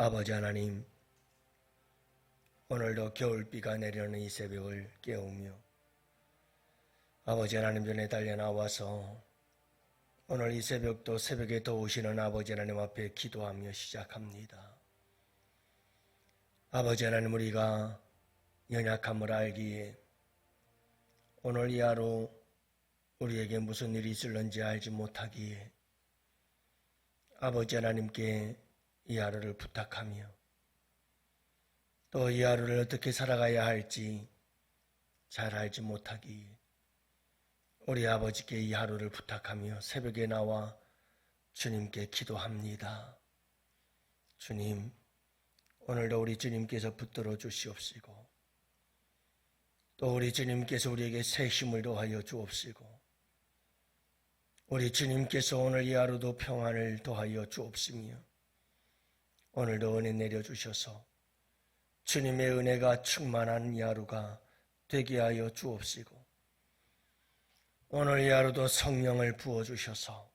아버지 하나님, 오늘도 겨울비가 내리는 이 새벽을 깨우며 아버지 하나님 전에 달려나와서 오늘 이 새벽도 새벽에 도우시는 아버지 하나님 앞에 기도하며 시작합니다. 아버지 하나님, 우리가 연약함을 알기에 오늘 이 하루 우리에게 무슨 일이 있을는지 알지 못하기에 아버지 하나님께 이 하루를 부탁하며 또 이 하루를 어떻게 살아가야 할지 잘 알지 못하기에 우리 아버지께 이 하루를 부탁하며 새벽에 나와 주님께 기도합니다. 주님, 오늘도 우리 주님께서 붙들어 주시옵시고 또 우리 주님께서 우리에게 새 힘을 더하여 주옵시고 우리 주님께서 오늘 이 하루도 평안을 더하여 주옵시며 오늘도 은혜 내려주셔서 주님의 은혜가 충만한 이 하루가 되게 하여 주옵시고 오늘 이 하루도 성령을 부어주셔서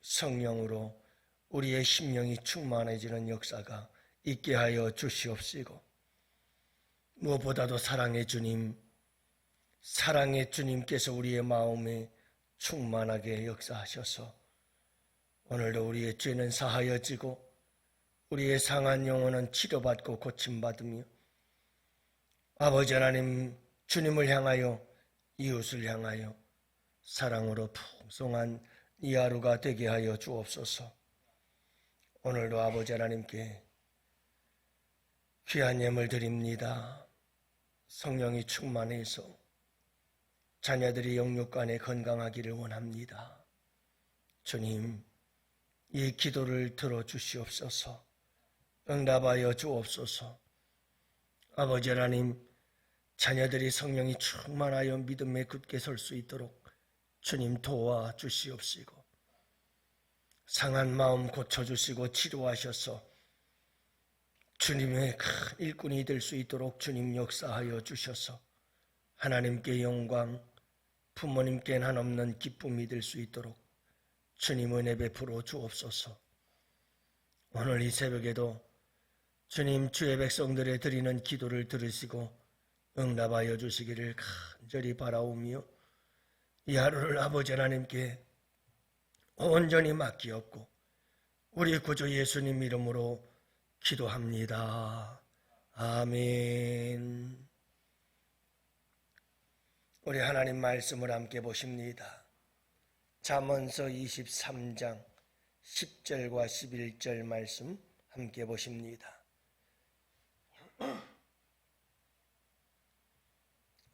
성령으로 우리의 심령이 충만해지는 역사가 있게 하여 주시옵시고 무엇보다도 사랑의 주님께서 우리의 마음에 충만하게 역사하셔서 오늘도 우리의 죄는 사하여지고 우리의 상한 영혼은 치료받고 고침받으며 아버지 하나님, 주님을 향하여 이웃을 향하여 사랑으로 풍성한 이 하루가 되게 하여 주옵소서. 오늘도 아버지 하나님께 귀한 예물 드립니다. 성령이 충만해서 자녀들이 영육간에 건강하기를 원합니다. 주님, 이 기도를 들어주시옵소서. 응답하여 주옵소서. 아버지 하나님, 자녀들이 성령이 충만하여 믿음에 굳게 설 수 있도록 주님 도와주시옵시고 상한 마음 고쳐주시고 치료하셔서 주님의 큰 일꾼이 될 수 있도록 주님 역사하여 주셔서 하나님께 영광, 부모님께 한없는 기쁨이 될 수 있도록 주님 은혜 베풀어 주옵소서. 오늘 이 새벽에도 주님 주의 백성들의 드리는 기도를 들으시고 응답하여 주시기를 간절히 바라오며 이 하루를 아버지 하나님께 온전히 맡기었고 우리 구주 예수님 이름으로 기도합니다. 아멘. 우리 하나님 말씀을 함께 보십니다. 잠언서 23장 10절과 11절 말씀 함께 보십니다.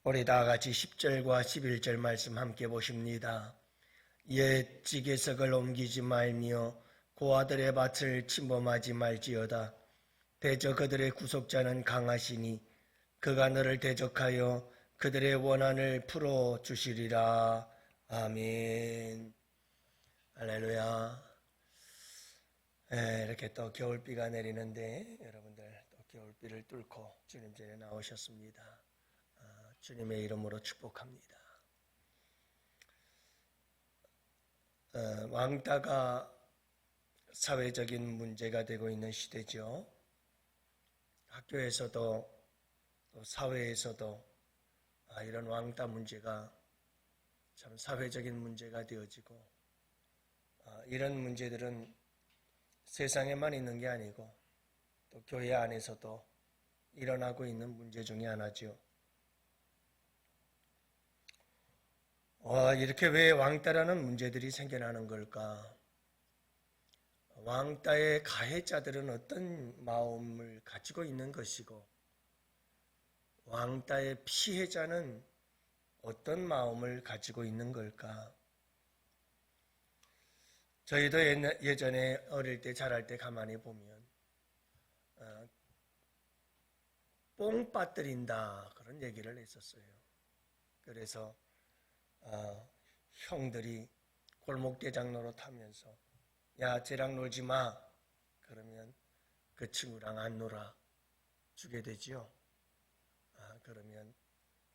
우리 다 같이 10절과 11절 말씀 함께 보십니다. 옛 지게석을 옮기지 말며 고아들의 밭을 침범하지 말지어다. 대저 그들의 구속자는 강하시니 그가 너를 대적하여 그들의 원한을 풀어주시리라. 아멘. 할렐루야. 이렇게 또 겨울비가 내리는데 여러분들 또 겨울비를 뚫고 주님 전에 나오셨습니다. 주님의 이름으로 축복합니다. 왕따가 사회적인 문제가 되고 있는 시대죠. 학교에서도 또 사회에서도 이런 왕따 문제가 참 사회적인 문제가 되어지고 이런 문제들은 세상에만 있는 게 아니고 또 교회 안에서도 일어나고 있는 문제 중에 하나죠. 이렇게 왜 왕따라는 문제들이 생겨나는 걸까? 왕따의 가해자들은 어떤 마음을 가지고 있는 것이고 왕따의 피해자는 어떤 마음을 가지고 있는 걸까? 저희도 예전에 어릴 때 자랄 때 가만히 보면 뽕 빠뜨린다 그런 얘기를 했었어요. 그래서 형들이 골목대장 노릇하면서 야 쟤랑 놀지 마 그러면 그 친구랑 안 놀아 주게 되지요. 그러면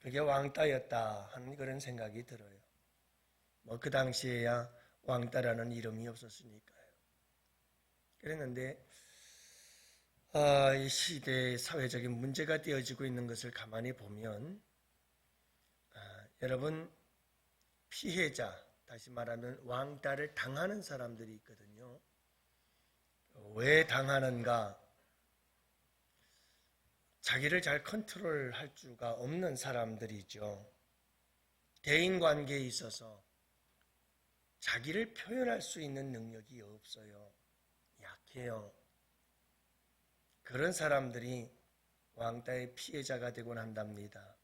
그게 왕따였다 하는 그런 생각이 들어요. 뭐 그 당시에야 왕따라는 이름이 없었으니까요. 그랬는데 이 시대의 사회적인 문제가 되어지고 있는 것을 가만히 보면 여러분 피해자, 다시 말하면 왕따를 당하는 사람들이 있거든요. 왜 당하는가? 자기를 잘 컨트롤할 수가 없는 사람들이죠. 대인관계에 있어서 자기를 표현할 수 있는 능력이 없어요. 약해요. 그런 사람들이 왕따의 피해자가 되곤 한답니다.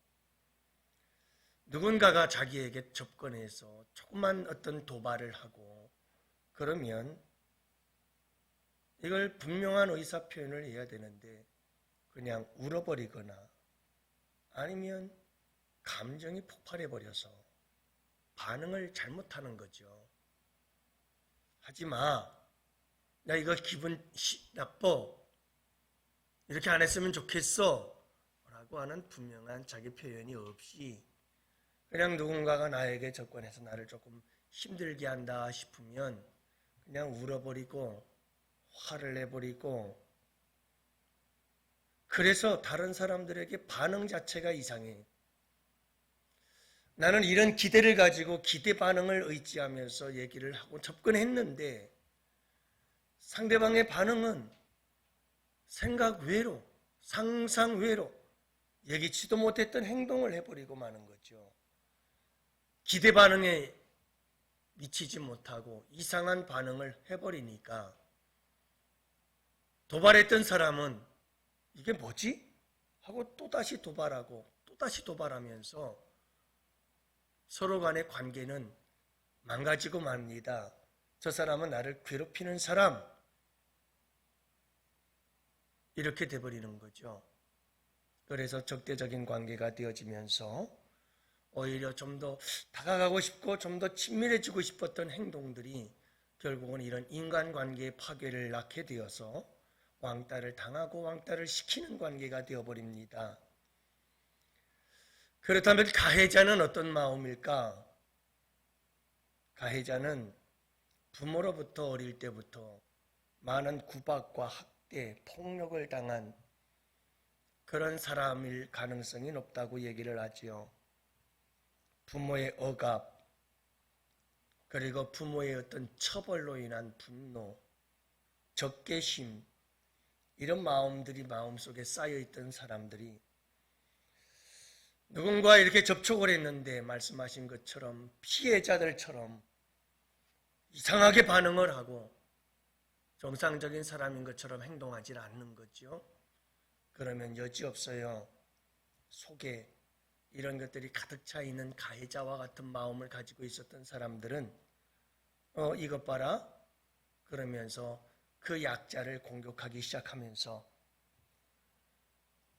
누군가가 자기에게 접근해서 조그만 어떤 도발을 하고 그러면 이걸 분명한 의사 표현을 해야 되는데 그냥 울어버리거나 아니면 감정이 폭발해버려서 반응을 잘못하는 거죠. 하지 마. 나 이거 기분 나빠. 이렇게 안 했으면 좋겠어. 라고 하는 분명한 자기 표현이 없이 그냥 누군가가 나에게 접근해서 나를 조금 힘들게 한다 싶으면 그냥 울어버리고 화를 내버리고 그래서 다른 사람들에게 반응 자체가 이상해. 나는 이런 기대를 가지고 기대 반응을 의지하면서 얘기를 하고 접근했는데 상대방의 반응은 생각 외로, 상상 외로 예기치도 못했던 행동을 해버리고 마는 거죠. 기대 반응에 미치지 못하고 이상한 반응을 해버리니까 도발했던 사람은 이게 뭐지? 하고 또다시 도발하고 또다시 도발하면서 서로 간의 관계는 망가지고 맙니다. 저 사람은 나를 괴롭히는 사람 이렇게 돼버리는 거죠. 그래서 적대적인 관계가 되어지면서 오히려 좀 더 다가가고 싶고 좀 더 친밀해지고 싶었던 행동들이 결국은 이런 인간관계의 파괴를 낳게 되어서 왕따를 당하고 왕따를 시키는 관계가 되어버립니다. 그렇다면 가해자는 어떤 마음일까? 가해자는 부모로부터 어릴 때부터 많은 구박과 학대, 폭력을 당한 그런 사람일 가능성이 높다고 얘기를 하지요. 부모의 억압, 그리고 부모의 어떤 처벌로 인한 분노, 적개심, 이런 마음들이 마음속에 쌓여있던 사람들이 누군가 이렇게 접촉을 했는데 말씀하신 것처럼 피해자들처럼 이상하게 반응을 하고 정상적인 사람인 것처럼 행동하지 않는 거죠. 그러면 여지없어요. 속에 이런 것들이 가득 차 있는 가해자와 같은 마음을 가지고 있었던 사람들은 이것 봐라 그러면서 그 약자를 공격하기 시작하면서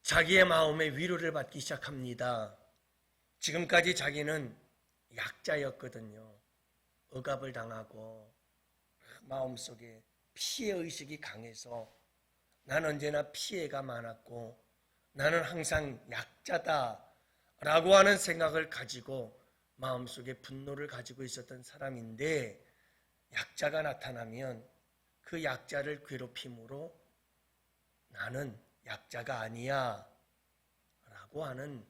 자기의 마음에 위로를 받기 시작합니다. 지금까지 자기는 약자였거든요. 억압을 당하고 마음속에 피해의식이 강해서 난 언제나 피해가 많았고 나는 항상 약자다 라고 하는 생각을 가지고 마음속에 분노를 가지고 있었던 사람인데 약자가 나타나면 그 약자를 괴롭힘으로 나는 약자가 아니야 라고 하는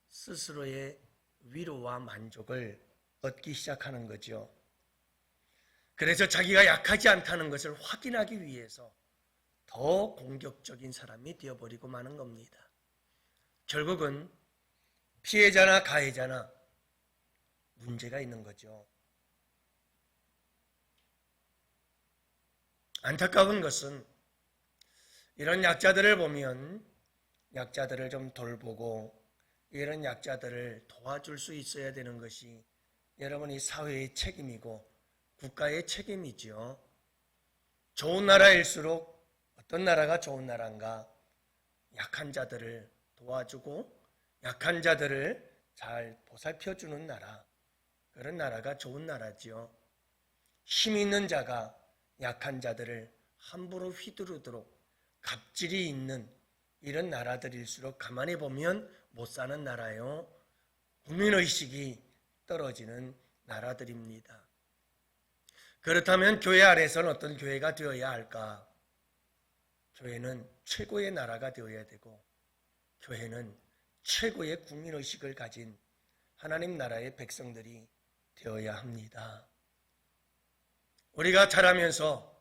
스스로의 위로와 만족을 얻기 시작하는 거죠. 그래서 자기가 약하지 않다는 것을 확인하기 위해서 더 공격적인 사람이 되어버리고 마는 겁니다. 결국은 피해자나 가해자나 문제가 있는 거죠. 안타까운 것은 이런 약자들을 보면 약자들을 좀 돌보고 이런 약자들을 도와줄 수 있어야 되는 것이 여러분이 사회의 책임이고 국가의 책임이죠. 좋은 나라일수록 어떤 나라가 좋은 나라인가? 약한 자들을 도와주고 약한 자들을 잘 보살펴주는 나라, 그런 나라가 좋은 나라지요. 힘 있는 자가 약한 자들을 함부로 휘두르도록 갑질이 있는 이런 나라들일수록 가만히 보면 못 사는 나라요. 국민의식이 떨어지는 나라들입니다. 그렇다면 교회 안에서는 어떤 교회가 되어야 할까? 교회는 최고의 나라가 되어야 되고 교회는 최고의 국민의식을 가진 하나님 나라의 백성들이 되어야 합니다. 우리가 자라면서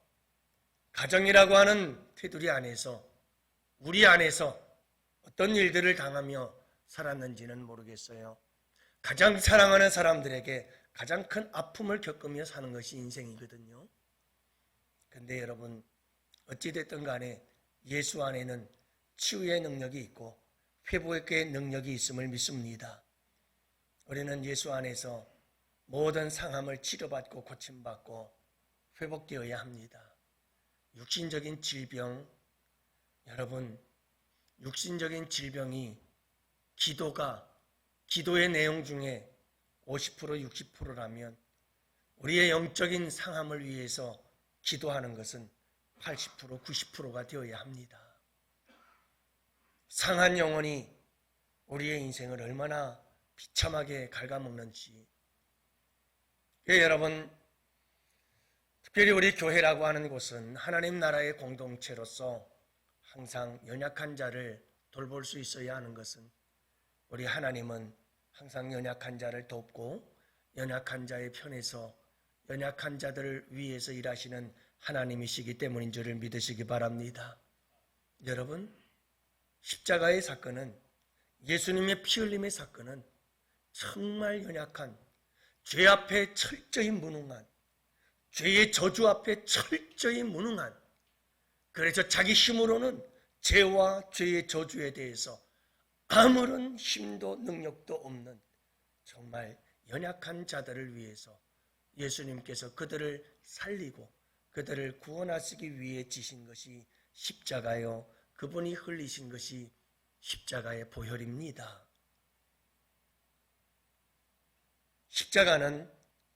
가정이라고 하는 테두리 안에서 우리 안에서 어떤 일들을 당하며 살았는지는 모르겠어요. 가장 사랑하는 사람들에게 가장 큰 아픔을 겪으며 사는 것이 인생이거든요. 근데 여러분, 어찌됐든 간에 예수 안에는 치유의 능력이 있고 회복의 능력이 있음을 믿습니다. 우리는 예수 안에서 모든 상함을 치료받고 고침받고 회복되어야 합니다. 육신적인 질병, 여러분, 육신적인 질병이 기도의 내용 중에 50% 60%라면 우리의 영적인 상함을 위해서 기도하는 것은 80% 90%가 되어야 합니다. 상한 영혼이 우리의 인생을 얼마나 비참하게 갉아먹는지. 여러분, 특별히 우리 교회라고 하는 곳은 하나님 나라의 공동체로서 항상 연약한 자를 돌볼 수 있어야 하는 것은 우리 하나님은 항상 연약한 자를 돕고 연약한 자의 편에서 연약한 자들을 위해서 일하시는 하나님이시기 때문인 줄을 믿으시기 바랍니다. 여러분, 십자가의 사건은, 예수님의 피 흘림의 사건은 정말 연약한, 죄 앞에 철저히 무능한, 죄의 저주 앞에 철저히 무능한, 그래서 자기 힘으로는 죄와 죄의 저주에 대해서 아무런 힘도 능력도 없는 정말 연약한 자들을 위해서 예수님께서 그들을 살리고 그들을 구원하시기 위해 지신 것이 십자가요, 그분이 흘리신 것이 십자가의 보혈입니다. 십자가는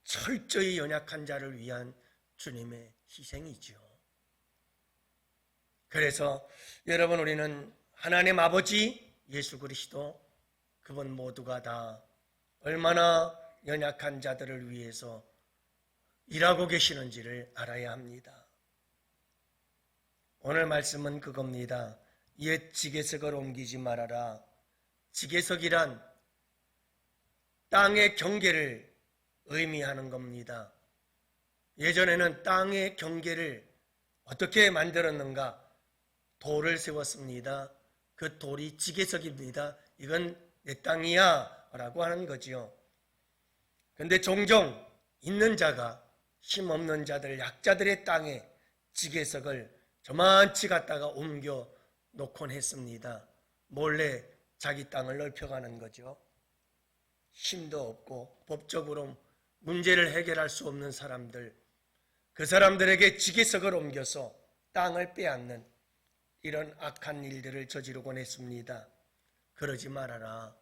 철저히 연약한 자를 위한 주님의 희생이죠. 그래서 여러분, 우리는 하나님 아버지 예수 그리스도, 그분 모두가 다 얼마나 연약한 자들을 위해서 일하고 계시는지를 알아야 합니다. 오늘 말씀은 그겁니다. 옛 지게석을 옮기지 말아라. 지게석이란 땅의 경계를 의미하는 겁니다. 예전에는 땅의 경계를 어떻게 만들었는가? 돌을 세웠습니다. 그 돌이 지게석입니다. 이건 내 땅이야 라고 하는 거지요. 그런데 종종 있는 자가 힘없는 자들, 약자들의 땅에 지게석을 저만치 갖다가 옮겨 놓곤 했습니다. 몰래 자기 땅을 넓혀가는 거죠. 힘도 없고 법적으로 문제를 해결할 수 없는 사람들, 그 사람들에게 지게석을 옮겨서 땅을 빼앗는 이런 악한 일들을 저지르곤 했습니다. 그러지 말아라.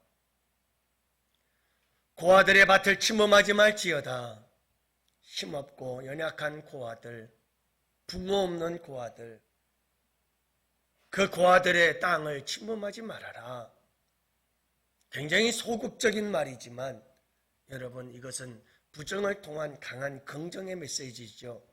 고아들의 밭을 침범하지 말지어다. 힘없고 연약한 고아들, 부모 없는 고아들, 그 고아들의 땅을 침범하지 말아라. 굉장히 소극적인 말이지만 여러분, 이것은 부정을 통한 강한 긍정의 메시지죠.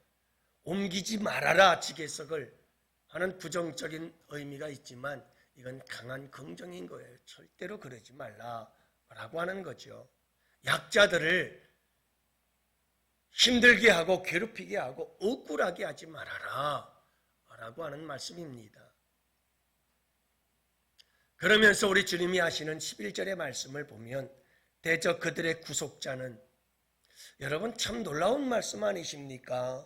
옮기지 말아라 지게석을 하는 부정적인 의미가 있지만 이건 강한 긍정인 거예요. 절대로 그러지 말라라고 하는 거죠. 약자들을 힘들게 하고 괴롭히게 하고 억울하게 하지 말아라 라고 하는 말씀입니다. 그러면서 우리 주님이 하시는 11절의 말씀을 보면 대저 그들의 구속자는, 여러분 참 놀라운 말씀 아니십니까?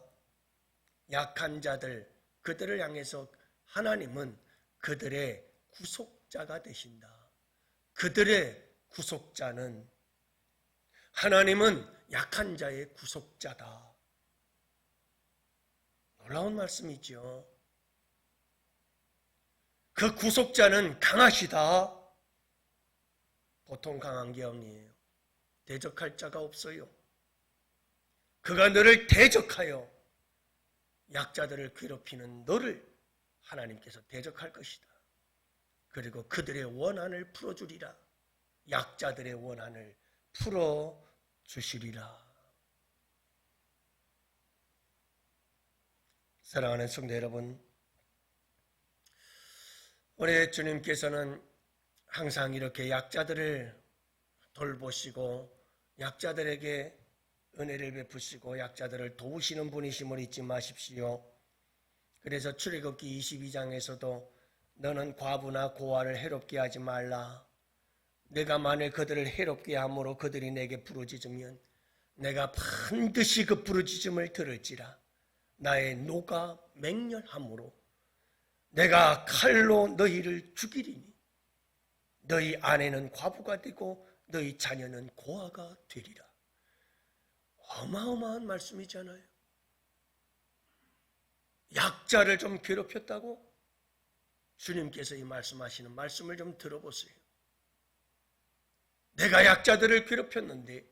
약한 자들, 그들을 향해서 하나님은 그들의 구속자가 되신다. 그들의 구속자는, 하나님은 약한 자의 구속자다. 놀라운 말씀이죠. 그 구속자는 강하시다. 보통 강한 게 아니에요. 대적할 자가 없어요. 그가 너를 대적하여 약자들을 괴롭히는 너를 하나님께서 대적할 것이다. 그리고 그들의 원한을 풀어주리라. 약자들의 원한을 풀어주시리라. 사랑하는 성도 여러분, 우리 주님께서는 항상 이렇게 약자들을 돌보시고 약자들에게 은혜를 베푸시고 약자들을 도우시는 분이심을 잊지 마십시오. 그래서 출애굽기 22장에서도 너는 과부나 고아를 해롭게 하지 말라. 내가 만일 그들을 해롭게 함으로 그들이 내게 부르짖으면 내가 반드시 그 부르짖음을 들을지라. 나의 노가 맹렬함으로 내가 칼로 너희를 죽이리니 너희 아내는 과부가 되고 너희 자녀는 고아가 되리라. 어마어마한 말씀이잖아요. 약자를 좀 괴롭혔다고? 주님께서 이 말씀하시는 말씀을 좀 들어보세요. 내가 약자들을 괴롭혔는데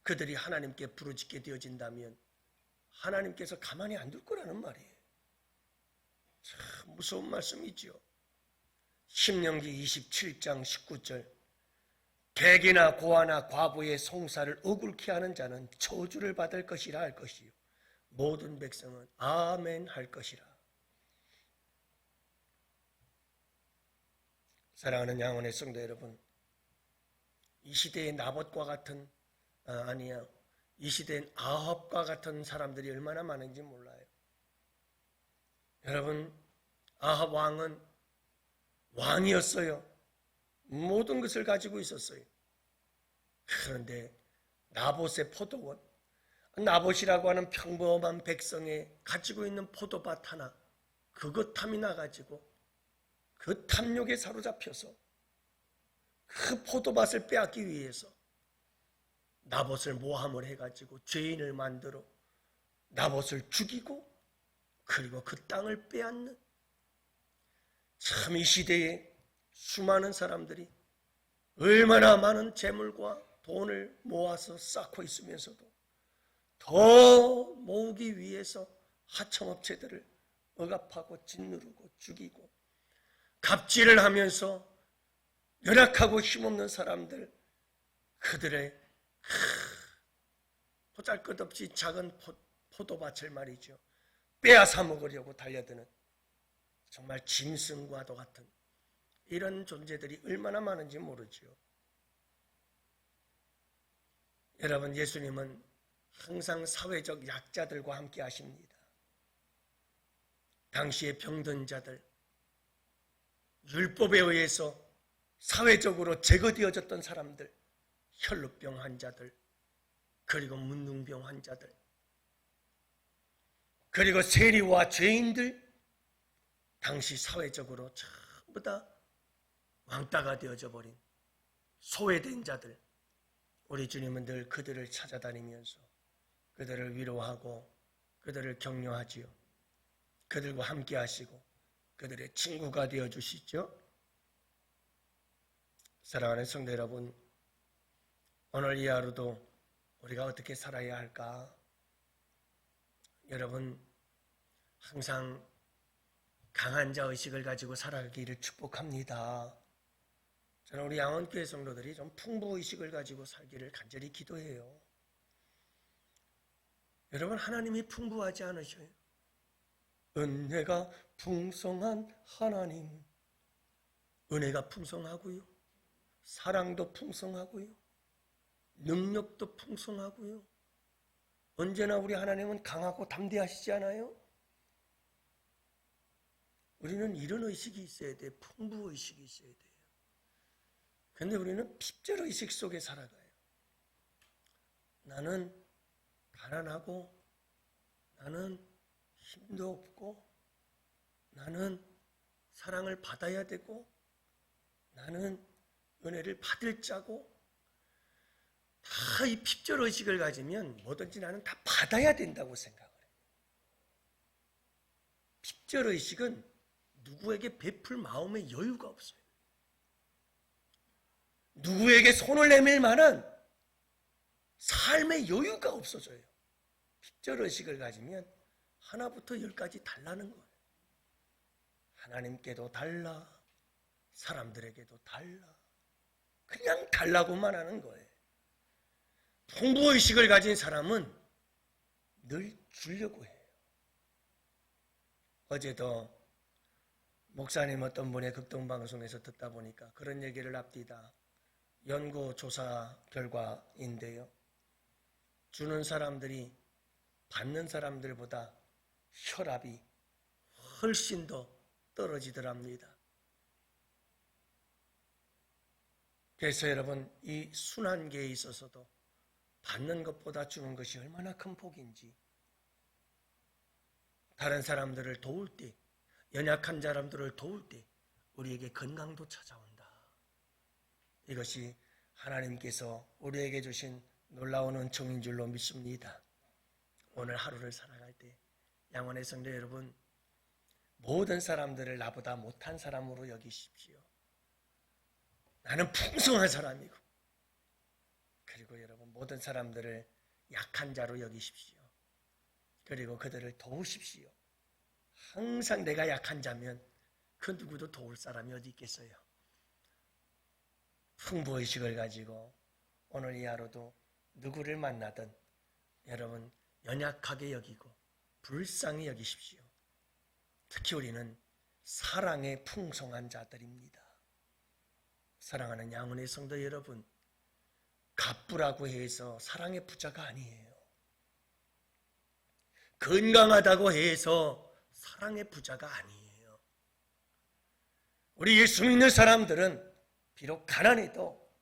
그들이 하나님께 부르짖게 되어진다면 하나님께서 가만히 안 둘 거라는 말이에요. 참 무서운 말씀이지요. 신명기 27장 19절 객이나 고아나 과부의 송사를 억울케 하는 자는 저주를 받을 것이라 할 것이요 모든 백성은 아멘 할 것이라. 사랑하는 양원의 성도 여러분, 이 시대의 나봇과 같은 이 시대엔 아합과 같은 사람들이 얼마나 많은지 몰라요. 여러분, 아합 왕은 왕이었어요. 모든 것을 가지고 있었어요. 그런데 나봇의 포도원, 나봇이라고 하는 평범한 백성이 가지고 있는 포도밭 하나, 그것 탐이 나가지고 그 탐욕에 사로잡혀서 그 포도밭을 빼앗기 위해서 나봇을 모함을 해가지고 죄인을 만들어 나봇을 죽이고 그리고 그 땅을 빼앗는, 참 이 시대에 수많은 사람들이 얼마나 많은 재물과 돈을 모아서 쌓고 있으면서도 더 모으기 위해서 하청업체들을 억압하고 짓누르고 죽이고 갑질을 하면서 열악하고 힘없는 사람들, 그들의 보잘것없이 작은 포도밭을 말이죠, 빼앗아 먹으려고 달려드는 정말 짐승과도 같은 이런 존재들이 얼마나 많은지 모르죠. 여러분, 예수님은 항상 사회적 약자들과 함께 하십니다. 당시의 병든 자들, 율법에 의해서 사회적으로 제거되어졌던 사람들, 혈루병 환자들, 그리고 문둥병 환자들, 그리고 세리와 죄인들, 당시 사회적으로 전부 다 왕따가 되어져 버린 소외된 자들, 우리 주님은 늘 그들을 찾아다니면서 그들을 위로하고 그들을 격려하지요. 그들과 함께 하시고 그들의 친구가 되어주시죠. 사랑하는 성도 여러분, 오늘 이 하루도 우리가 어떻게 살아야 할까? 여러분, 항상 강한 자 의식을 가지고 살아가기를 축복합니다. 저는 우리 양원교회 성도들이 좀 풍부의식을 가지고 살기를 간절히 기도해요. 여러분, 하나님이 풍부하지 않으셔요? 은혜가 풍성한 하나님, 은혜가 풍성하고요, 사랑도 풍성하고요, 능력도 풍성하고요, 언제나 우리 하나님은 강하고 담대하시지 않아요? 우리는 이런 의식이 있어야 돼. 풍부의식이 있어야 돼요. 그런데 우리는 핍절의식 속에 살아가요. 나는 가난하고, 나는 힘도 없고, 나는 사랑을 받아야 되고, 나는 은혜를 받을 자고, 다 이 핍절의식을 가지면 뭐든지 나는 다 받아야 된다고 생각을 해요. 핍절의식은 누구에게 베풀 마음의 여유가 없어요. 누구에게 손을 내밀 만한 삶의 여유가 없어져요. 핍절의식을 가지면 하나부터 열까지 달라는 거예요. 하나님께도 달라, 사람들에게도 달라, 그냥 달라고만 하는 거예요. 풍부의식을 가진 사람은 늘 주려고 해요. 어제도 목사님 어떤 분의 극동방송에서 듣다 보니까 그런 얘기를 합디다. 연구조사 결과인데요. 주는 사람들이 받는 사람들보다 혈압이 훨씬 더 떨어지더랍니다. 그래서 여러분, 이 순환계에 있어서도 받는 것보다 주는 것이 얼마나 큰 복인지, 다른 사람들을 도울 때, 연약한 사람들을 도울 때 우리에게 건강도 찾아온다. 이것이 하나님께서 우리에게 주신 놀라운 은총인 줄로 믿습니다. 오늘 하루를 살아갈 때 양원의 성도 여러분, 모든 사람들을 나보다 못한 사람으로 여기십시오. 나는 풍성한 사람이고, 그리고 여러분 모든 사람들을 약한 자로 여기십시오. 그리고 그들을 도우십시오. 항상 내가 약한 자면 그 누구도 도울 사람이 어디 있겠어요. 풍부의식을 가지고 오늘 이 하루도 누구를 만나든 여러분 연약하게 여기고 불쌍히 여기십시오. 특히 우리는 사랑에 풍성한 자들입니다. 사랑하는 양은의 성도 여러분, 갑부라고 해서 사랑의 부자가 아니에요. 건강하다고 해서 사랑의 부자가 아니에요. 우리 예수 믿는 사람들은 비록 가난해도,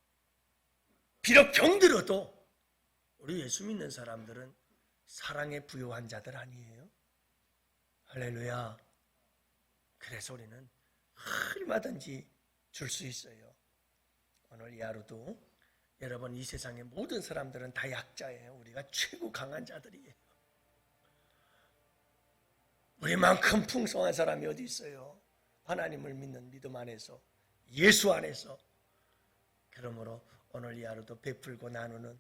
비록 병들어도 우리 예수 믿는 사람들은 사랑에 부요한 자들 아니에요. 할렐루야. 그래서 우리는 얼마든지 줄 수 있어요. 오늘 이 하루도 여러분, 이 세상의 모든 사람들은 다 약자예요. 우리가 최고 강한 자들이에요. 우리만큼 풍성한 사람이 어디 있어요? 하나님을 믿는 믿음 안에서, 예수 안에서. 그러므로 오늘 이 하루도 베풀고 나누는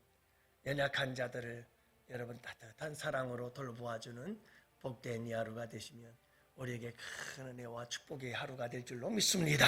연약한 자들을 여러분 따뜻한 사랑으로 돌보아주는 복된 이 하루가 되시면 우리에게 큰 은혜와 축복의 하루가 될 줄로 믿습니다.